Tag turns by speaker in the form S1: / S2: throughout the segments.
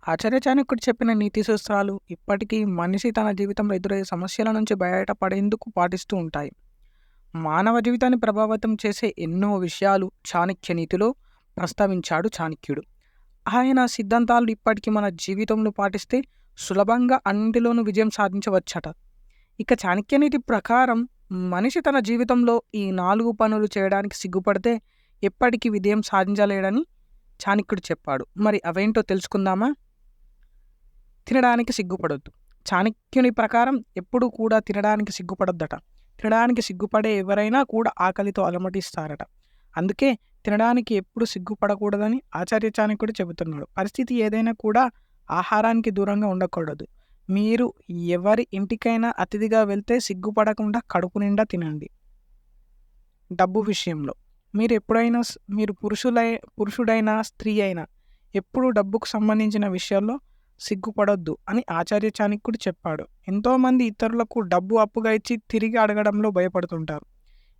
S1: ఆచార్య చాణక్యుడు చెప్పిన నీతి సూత్రాలు ఇప్పటికీ మనిషి తన జీవితంలో ఎదురయ్యే సమస్యల నుంచి బయటపడేందుకు పాటిస్తూ ఉంటాయి. మానవ జీవితాన్ని ప్రభావితం చేసే ఎన్నో విషయాలు చాణక్య నీతిలో ప్రస్తావించాడు చాణక్యుడు. ఆయన సిద్ధాంతాలు ఇప్పటికీ మన జీవితంలో పాటిస్తే సులభంగా అన్నింటిలోనూ విజయం సాధించవచ్చట. ఇక చాణక్య నీతి ప్రకారం మనిషి తన జీవితంలో ఈ 4 పనులు చేయడానికి సిగ్గుపడితే ఎప్పటికీ విజయం సాధించలేడని చాణక్యుడు చెప్పాడు. మరి అవేంటో తెలుసుకుందామా? తినడానికి సిగ్గుపడొద్దు. చాణక్యుని ప్రకారం ఎప్పుడు కూడా తినడానికి సిగ్గుపడొద్దట. తినడానికి సిగ్గుపడే ఎవరైనా కూడా ఆకలితో అలమటిస్తారట. అందుకే తినడానికి ఎప్పుడు సిగ్గుపడకూడదని ఆచార్య చాణక్యుడు చెబుతున్నాడు. పరిస్థితి ఏదైనా కూడా ఆహారానికి దూరంగా ఉండకూడదు. మీరు ఎవరి ఇంటికైనా అతిథిగా వెళ్తే సిగ్గుపడకుండా కడుపు నిండా తినండి. డబ్బు విషయంలో మీరు ఎప్పుడైనా మీరు పురుషుడైనా స్త్రీ అయినా ఎప్పుడు డబ్బుకు సంబంధించిన విషయాల్లో సిగ్గుపడొద్దు అని ఆచార్య చాణక్యుడు చెప్పాడు. ఎంతోమంది ఇతరులకు డబ్బు అప్పుగా ఇచ్చి తిరిగి అడగడంలో భయపడుతుంటారు.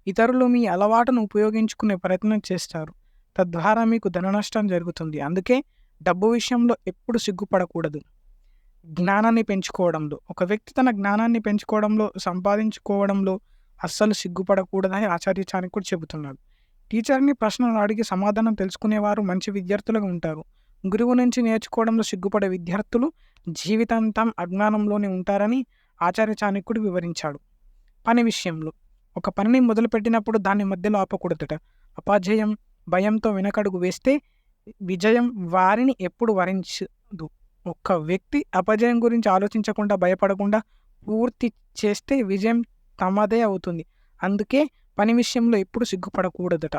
S1: ఇతరులు మీ అలవాటును ఉపయోగించుకునే ప్రయత్నం చేస్తారు. తద్వారా మీకు ధన నష్టం జరుగుతుంది. అందుకే డబ్బు విషయంలో ఎప్పుడు సిగ్గుపడకూడదు. జ్ఞానాన్ని పెంచుకోవడంలో ఒక వ్యక్తి తన జ్ఞానాన్ని పెంచుకోవడంలో సంపాదించుకోవడంలో అస్సలు సిగ్గుపడకూడదని ఆచార్య చాణక్యుడు చెబుతున్నాడు. టీచర్ని ప్రశ్నలు అడిగి సమాధానం తెలుసుకునేవారు మంచి విద్యార్థులుగా ఉంటారు. గురువు నుంచి నేర్చుకోవడంలో సిగ్గుపడే విద్యార్థులు జీవితాంతం అజ్ఞానంలోనే ఉంటారని ఆచార్య చాణక్యుడు వివరించాడు. పని విషయంలో ఒక పనిని మొదలుపెట్టినప్పుడు దాన్ని మధ్యలో ఆపకూడదట. అపజయం భయంతో వెనకడుగు వేస్తే విజయం వారిని ఎప్పుడు వరించదు. ఒక వ్యక్తి అపజయం గురించి ఆలోచించకుండా భయపడకుండా పూర్తి చేస్తే విజయం తమదే అవుతుంది. అందుకే పని విషయంలో ఎప్పుడు సిగ్గుపడకూడదట.